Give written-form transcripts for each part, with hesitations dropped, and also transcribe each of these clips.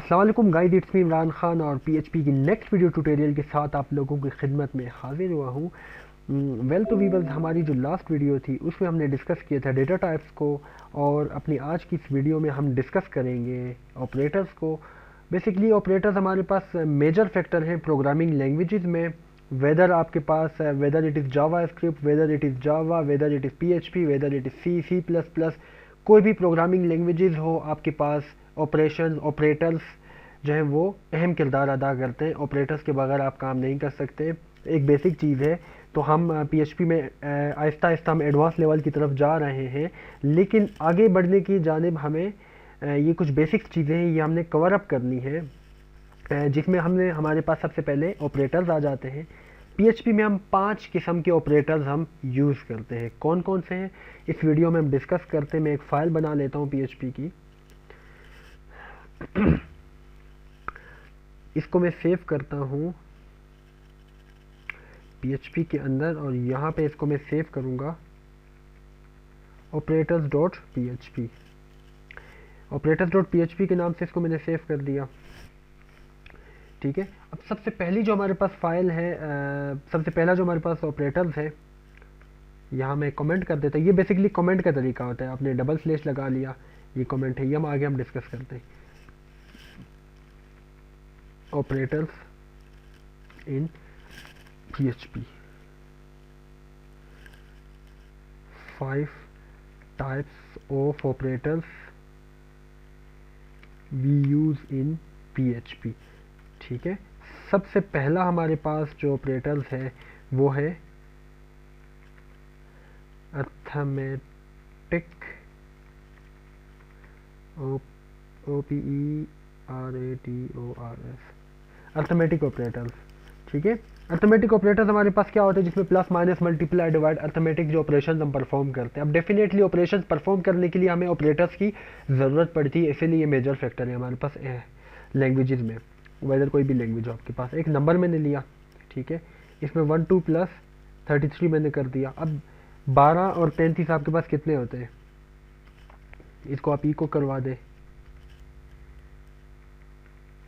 अस्सलाम वालेकुम guys, it's me Imran Khan और पीएचपी की नेक्स्ट वीडियो ट्यूटोरियल के साथ आप लोगों की खिदमत में हाजिर हुआ हूँ। तो वीवर्स, हमारी जो लास्ट वीडियो थी उसमें हमने डिस्कस किया था डेटा टाइप्स को, और अपनी आज की इस वीडियो में हम डिस्कस करेंगे ऑपरेटर्स को। बेसिकली ऑपरेटर्स हमारे पास मेजर फैक्टर हैं प्रोग्रामिंग लैंग्वेजेस में, वेदर आपके पास whether it is JavaScript, whether it is Java, whether it is PHP, whether it is C plus plus, कोई भी प्रोग्रामिंग लैंग्वेजेस हो आपके पास, ऑपरेशन ऑपरेटर्स जो है वो अहम किरदार अदा करते हैं। ऑपरेटर्स के बगैर आप काम नहीं कर सकते, एक बेसिक चीज़ है। तो हम पीएचपी में आहिस्ता आहिस्ता हम एडवांस लेवल की तरफ जा रहे हैं, लेकिन आगे बढ़ने की जानिब हमें ये कुछ बेसिक चीज़ें हैं, ये हमने कवर अप करनी है, जिसमें हमने हमारे पास सबसे पहले ऑपरेटर्स आ जाते हैं। पीएचपी में हम 5 किस्म के ऑपरेटर्स हम यूज़ करते हैं। कौन कौन से हैं इस वीडियो में हम डिस्कस करते हैं। मैं एक फ़ाइल बना लेता हूँ पीएचपी की, इसको मैं सेव करता हूँ पीएचपी के अंदर, और यहाँ पे इसको मैं सेव करूँगा operators dot PHP. Operators dot PHP के नाम से इसको मैंने सेव कर दिया। ठीक है, अब सबसे पहली जो हमारे पास फाइल है, सबसे पहला जो हमारे पास ऑपरेटर्स है, यहाँ मैं कमेंट कर देता हूँ। ये बेसिकली कमेंट का तरीका होता है, आपने डबल स्लैश लगा लिया, ये कमेंट है। ये हम आगे हम डिस्कस करते हैं। Operators in PHP, 5 types of operators we use in PHP। ठीक है, सबसे पहला हमारे पास जो ऑपरेटर्स है वो है अर्थमेटिक, OPERATORS, अर्थमेटिक ऑपरेटर्स। ठीक है, अर्थमेटिक ऑपरेटर्स हमारे पास क्या होते हैं, जिसमें plus minus multiply divide arithmetic जो ऑपरेशंस हम परफॉर्म करते हैं। अब डेफिनेटली ऑपरेशंस परफॉर्म करने के लिए हमें ऑपरेटर्स की ज़रूरत पड़ती है, इसीलिए ये मेजर फैक्टर है हमारे पास लैंग्वेजेस में। वेदर कोई भी लैंग्वेज हो आपके पास, एक नंबर मैंने लिया, ठीक है, इसमें 1 2 प्लस 33 मैंने कर दिया। अब 12 और 33 आपके पास कितने होते हैं, इसको आप इको करवा दे,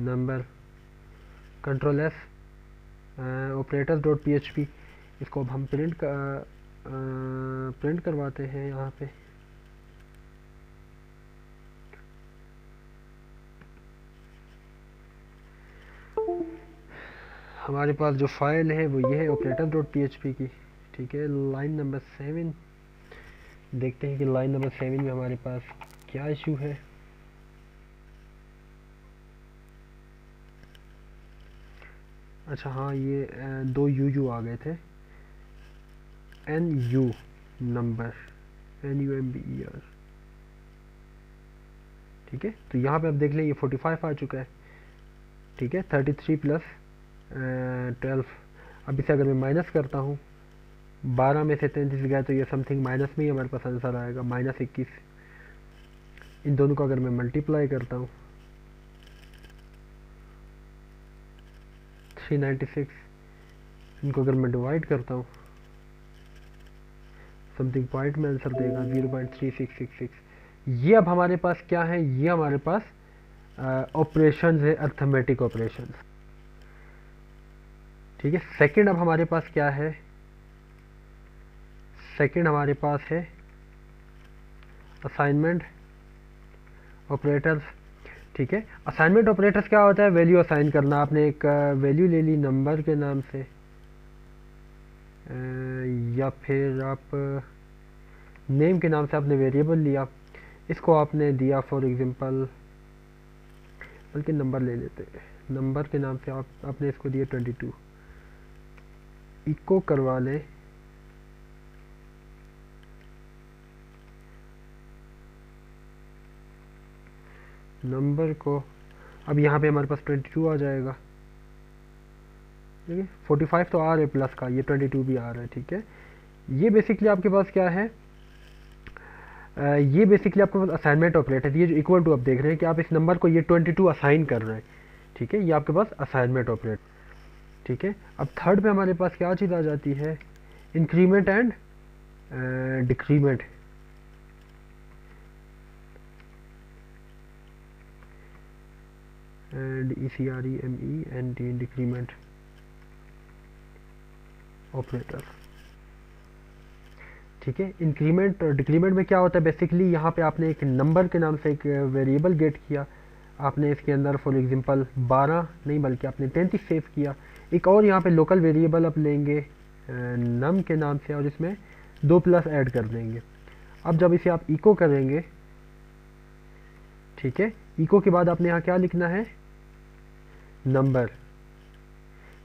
number, control S, operators dot PHP. इसको अब हम प्रिंट करवाते हैं यहाँ पे। हमारे पास जो फाइल है वो ये है ऑपरेटर्स डॉट पीएचपी की। ठीक है, लाइन नंबर 7 देखते हैं कि लाइन नंबर 7 में हमारे पास क्या इशू है। अच्छा हाँ, ये 2 यू आ गए थे, NU नंबर, NUMBER। ठीक है, तो यहाँ पे आप देख लें ये 45 आ चुका है। ठीक है, 33 प्लस 12। अब इसे अगर मैं माइनस करता हूँ, 12 में से 33 गया तो ये समथिंग माइनस में ही हमारे पास आंसर आएगा, -21। इन दोनों को अगर मैं मल्टीप्लाई करता हूँ, 396, इनको अगर मैं डिवाइड करता हूँ, समथिंग पॉइंट में आंसर देगा 0.3666। ये अब हमारे पास क्या है, ये हमारे पास ऑपरेशंस है, अर्थमेटिक ऑपरेशंस। ठीक है, सेकंड अब हमारे पास क्या है, सेकंड हमारे पास है असाइनमेंट ऑपरेटर्स। ठीक है, असाइनमेंट ऑपरेटर्स क्या होता है, वैल्यू असाइन करना। आपने एक वैल्यू ले ली नंबर के नाम से, या फिर आप नेम के नाम से आपने वेरिएबल लिया, इसको आपने दिया फॉर एग्जांपल, बल्कि नंबर ले लेते हैं, नंबर के नाम से आपने इसको दिया 22। इको करवा लें नंबर को। अब यहाँ पे हमारे पास 22 आ जाएगा। ठीक है, 45 तो आ रहा है प्लस का, ये 22 भी आ रहा है। ठीक है, ये बेसिकली आपके पास क्या है, ये बेसिकली आपके पास असाइनमेंट ऑपरेटर। ये जो इक्वल टू आप देख रहे हैं कि आप इस नंबर को ये 22 असाइन कर रहे हैं। ठीक है, ये आपके पास असाइनमेंट ऑपरेटर। ठीक है, अब थर्ड पे हमारे पास क्या चीज़ आ जाती है, increment and decrement. And ECREMENT decrement operator. ठीक है, इंक्रीमेंट और डिक्रीमेंट में क्या होता है बेसिकली, यहाँ पे आपने एक नंबर के नाम से एक वेरिएबल गेट किया, आपने इसके अंदर फॉर एग्जांपल 12 नहीं बल्कि आपने 33 सेव किया। एक और यहाँ पे लोकल वेरिएबल आप लेंगे नम के नाम से और इसमें 2 प्लस ऐड कर देंगे। अब जब इसे आप इको करेंगे, ठीक है, इको के बाद आपने यहाँ क्या लिखना है, नंबर।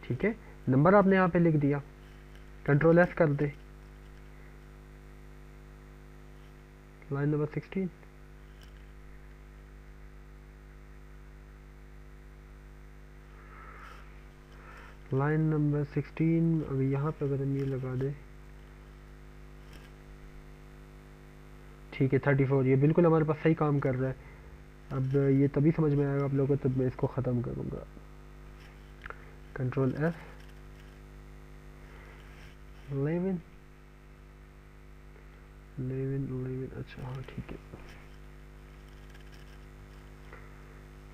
ठीक है, नंबर आपने यहाँ पे लिख दिया, कंट्रोल एस कर दे, लाइन नंबर 16। लाइन नंबर 16 अभी यहाँ पे अगर हम ये लगा दे, ठीक है 34, ये बिल्कुल हमारे पास सही काम कर रहा है। अब ये तभी समझ में आएगा आप लोगों को तब मैं इसको ख़त्म करूँगा, कंट्रोल एस, 11 अच्छा हाँ ठीक है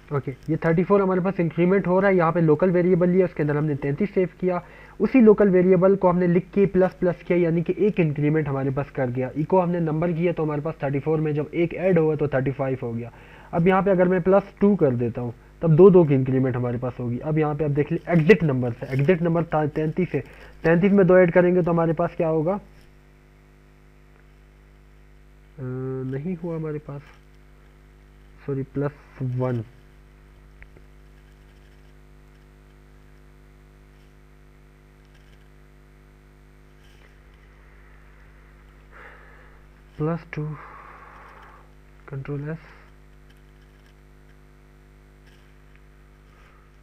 ओके। ये 34 हमारे पास इंक्रीमेंट हो रहा है, यहाँ पे लोकल वेरिएबल लिया, उसके अंदर हमने 33 सेव किया, उसी लोकल वेरिएबल को हमने लिख के प्लस प्लस किया, यानी कि एक इंक्रीमेंट हमारे पास कर गया। इको हमने नंबर किया तो हमारे पास 34 में जब एक ऐड हुआ तो 35 हो गया। अब यहाँ पे अगर मैं +2 कर देता हूँ तब दो की इंक्रीमेंट हमारे पास होगी। अब यहाँ पे आप देख लीजिए एग्जिट नंबर से, एग्जिट नंबर 33 है, 33 में 2 ऐड करेंगे तो हमारे पास क्या होगा, नहीं हुआ हमारे पास, सॉरी +1, +2, कंट्रोल एस।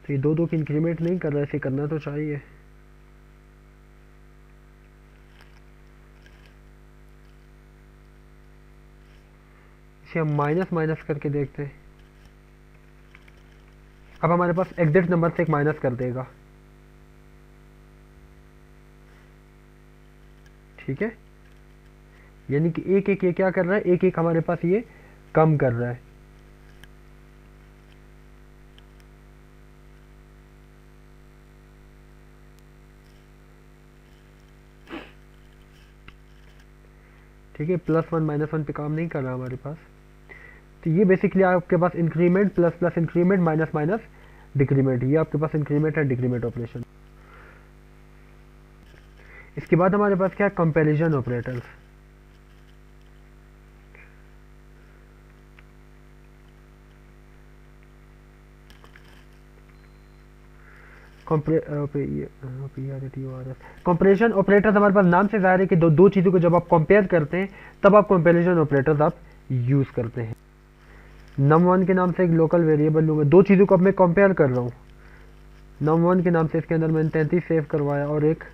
तो ये दो की इंक्रीमेंट नहीं कर रहा है, इसे करना तो चाहिए। इसे हम माइनस माइनस करके देखते हैं। अब हमारे पास एग्जिट नंबर से एक माइनस कर देगा, ठीक है, यानी कि एक एक ये क्या कर रहा है, एक एक हमारे पास ये कम कर रहा है। ठीक है, +1 -1 पे काम नहीं कर रहा हमारे पास। तो ये बेसिकली आपके पास increment plus plus increment minus minus decrement, ये आपके पास इंक्रीमेंट है डिक्रीमेंट ऑपरेशन। इसके बाद हमारे पास क्या है, कंपैरिजन ऑपरेटर्स। कंपैरिजन ऑपरेटर्स हमारे पास नाम से जाहिर है कि दो चीज़ों को जब आप कंपेयर करते हैं तब आप कंपैरिजन ऑपरेटर्स आप यूज़ करते हैं। num1 के नाम से एक लोकल वेरिएबल लूँगा, दो चीज़ों को अब मैं कंपेयर कर रहा हूँ। num1 के नाम से इसके अंदर मैंने 33 सेव करवाया और एक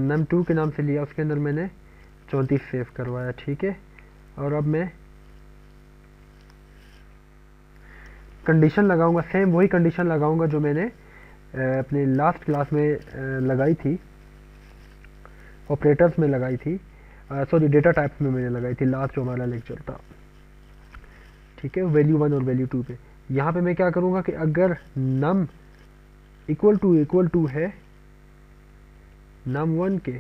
num2 के नाम से लिया, उसके अंदर मैंने 34 सेव करवाया, ठीक है। और अब मैं कंडीशन लगाऊंगा, सेम वही कंडीशन लगाऊंगा जो मैंने अपने लास्ट क्लास में लगाई थी, ऑपरेटर्स में लगाई थी, सॉरी डेटा टाइप्स में मैंने लगाई थी, लास्ट जो हमारा लेक्चर था, ठीक है, वैल्यू 1 और वैल्यू 2 पे। यहाँ पे मैं क्या करूँगा कि अगर num इक्वल टू है num1 के,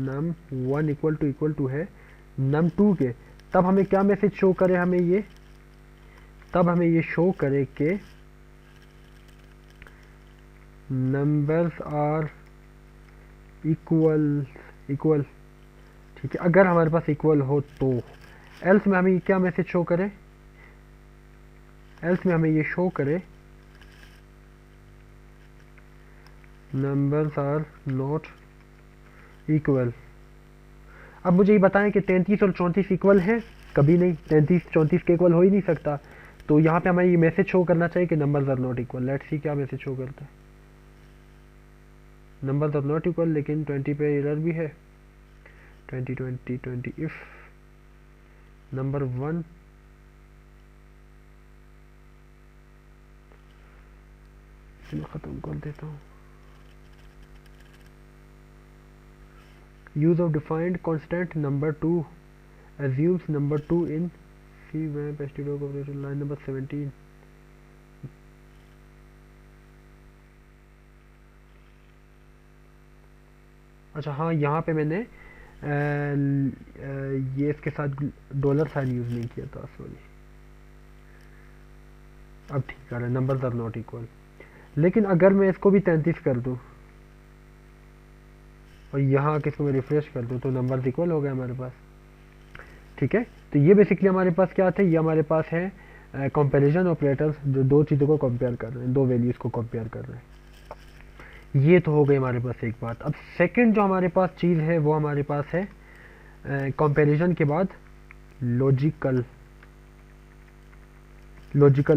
num1 इक्वल टू है num2 के, तब हमें क्या मैसेज शो करे, हमें ये तब हमें ये शो करे कि नंबर्स आर इक्वल, ठीक है, अगर हमारे पास इक्वल हो तो। एल्स में हमें क्या मैसेज शो करे, एल्स में हमें ये शो करे नंबर्स आर नॉट इक्वल। अब मुझे ये बताएं कि 33 और 34 इक्वल हैं, कभी नहीं, 33 34 के इक्वल हो ही नहीं सकता। तो यहाँ पे हमें ये मैसेज शो करना चाहिए कि numbers are not equal. Let's see क्या मैसेज शो करता है, नंबर्स आर नॉट इक्वल, लेकिन 20 पे एरर भी है, 20 इफ नंबर 1 मैं ख़त्म कर देता हूँ। Use of defined constant number 2 assumes number 2 in C wamp STDO operator line number 17। अच्छा हाँ, यहाँ पे मैंने ये इसके साथ डॉलर साइन यूज़ नहीं किया था, सॉरी। अब ठीक है, नंबर्स आर नॉट इक्वल। लेकिन अगर मैं इसको भी 33 कर दूँ और यहाँ किसको मैं रिफ्रेश कर दूँ तो नंबर्स इक्वल हो गए हमारे पास। ठीक है, तो ये बेसिकली हमारे पास क्या थे, ये हमारे पास है कंपैरिजन ऑपरेटर्स जो दो चीज़ों को कंपेयर कर रहे हैं, दो वैल्यूज़ को कंपेयर कर रहे हैं। ये तो हो गई हमारे पास एक बात। अब सेकंड जो हमारे पास चीज़ है वो हमारे पास है कंपैरिजन के बाद लॉजिकल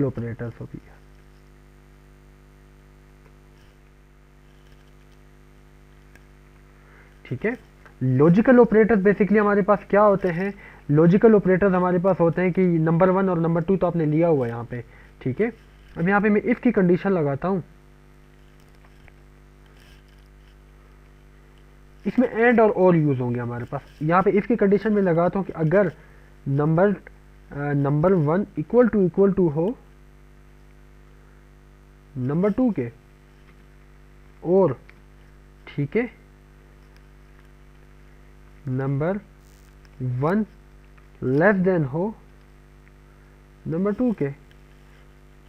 ऑपरेटर्स हो गया। ठीक है, लॉजिकल ऑपरेटर्स बेसिकली हमारे पास क्या होते हैं, लॉजिकल ऑपरेटर्स हमारे पास होते हैं कि नंबर 1 और नंबर 2 तो आपने लिया हुआ है यहाँ पे। ठीक है, अब यहाँ पे मैं इफ की कंडीशन लगाता हूँ, इसमें एंड और यूज होंगे हमारे पास। यहाँ पे इफ की कंडीशन में लगाता हूँ कि अगर नंबर 1 इक्वल टू हो नंबर 2 के, और ठीक है नंबर 1 लेस देन हो नंबर 2 के,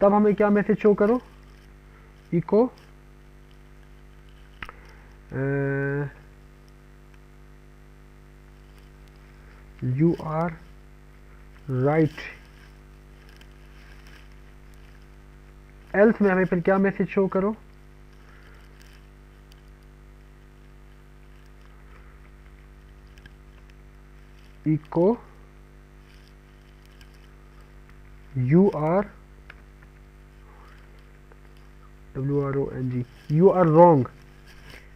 तब हमें क्या मैसेज शो करो, echo you are right. Else में हमें फिर क्या मैसेज शो करो, echo you are WRONG, you are wrong.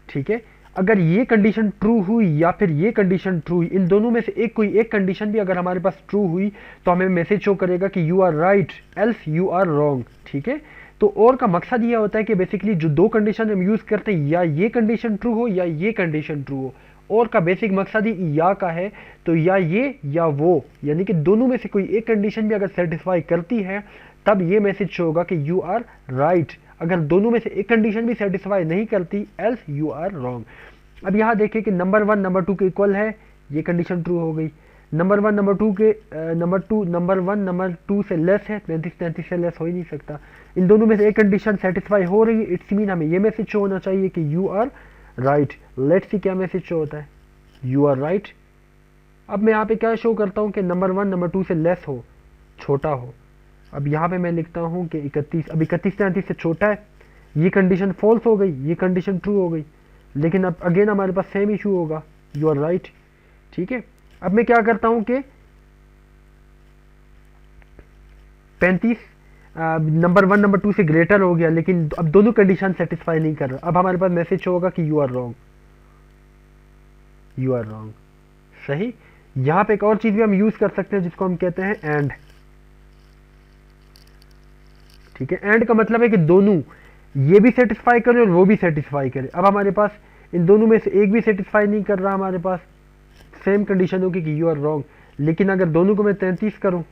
ठीक है, अगर ये कंडीशन ट्रू हुई या फिर ये कंडीशन ट्रू हुई, इन दोनों में से कोई एक कंडीशन भी अगर हमारे पास ट्रू हुई तो हमें मैसेज शो करेगा कि you are right else you are wrong. ठीक है, तो और का मकसद ये होता है कि बेसिकली जो दो कंडीशन हम यूज करते हैं, या ये कंडीशन ट्रू हो या ये कंडीशन ट्रू हो, और का बेसिक मकसद ही या का है, तो या ये या वो, यानी कि दोनों में से कोई एक कंडीशन भी अगर सेटिस्फाई करती है तब ये मैसेज शो होगा कि यू आर राइट। अगर दोनों में से एक कंडीशन भी सेटिस्फाई नहीं करती, एल्स यू आर रॉन्ग। अब यहाँ देखिए कि नंबर 1 नंबर 2 के इक्वल है, ये कंडीशन ट्रू हो गई। नंबर 1 नंबर 2 के नंबर 1 नंबर 2 से लेस है, 33 से लेस हो ही नहीं सकता। इन दोनों में से एक कंडीशन सेटिस्फाई हो रही है, इट्स मीन हमें ये मैसेज शो होना चाहिए कि you are right. Let's see क्या मैसेज शो होता है, यू आर राइट। अब मैं यहाँ पे क्या शो करता हूँ कि नंबर 1 नंबर 2 से लेस हो, छोटा हो। अब यहाँ पे मैं लिखता हूँ कि 31, अब 31 33 से छोटा है, ये कंडीशन फॉल्स हो गई, ये कंडीशन ट्रू हो गई। लेकिन अब अगेन हमारे पास सेम इशू होगा, यू आर राइट। ठीक है, अब मैं क्या करता हूं कि 35 नंबर 1 नंबर 2 से ग्रेटर हो गया, लेकिन अब दोनों कंडीशन सेटिस्फाई नहीं कर रहा। अब हमारे पास मैसेज होगा कि you are wrong, you are wrong. सही, यहां पे एक और चीज भी हम यूज कर सकते हैं जिसको हम कहते हैं एंड। ठीक है, एंड का मतलब है कि दोनों, ये भी सेटिस्फाई करे और वो भी सेटिस्फाई करे। अब हमारे पास इन दोनों में से एक भी सेटिस्फाई नहीं कर रहा, हमारे पास सेम कंडीशन होगी कि यू आर रॉन्ग। लेकिन अगर दोनों को मैं 33 करूं,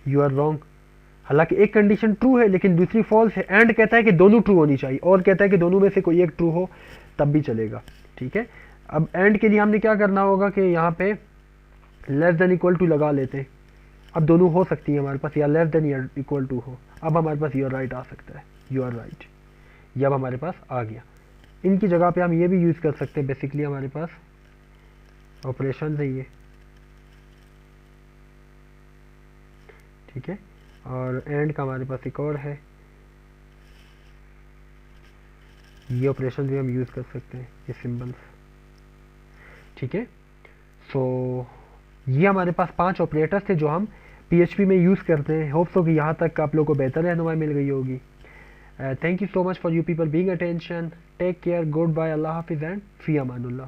यू आर रॉन्ग। हालांकि एक कंडीशन ट्रू है लेकिन दूसरी फॉल्स है। एंड कहता है कि दोनों ट्रू होनी चाहिए, और कहता है कि दोनों में से कोई एक ट्रू हो तब भी चलेगा। ठीक है, अब एंड के लिए हमने क्या करना होगा कि यहाँ पे लेस देन इक्वल टू लगा लेते हैं। अब दोनों हो सकती है हमारे पास, या लेस देन या इक्वल टू हो। अब हमारे पास यू आर राइट आ सकता है, यू आर राइट, ये अब हमारे पास आ गया। इनकी जगह पे हम ये भी यूज़ कर सकते हैं, बेसिकली हमारे पास ऑपरेशन है ये। ठीक है, और एंड का हमारे पास एक और है, ये ऑपरेशन भी हम यूज़ कर सकते हैं, ये सिंबल्स। ठीक है, सो ये हमारे पास 5 ऑपरेटर्स थे जो हम PHP में यूज़ करते हैं। होप सो कि यहाँ तक आप लोगों को बेहतर रहनुमाई मिल गई होगी। Thank you so much for you people being attention. Take care. Goodbye. Allah Hafiz and Fi Amanullah.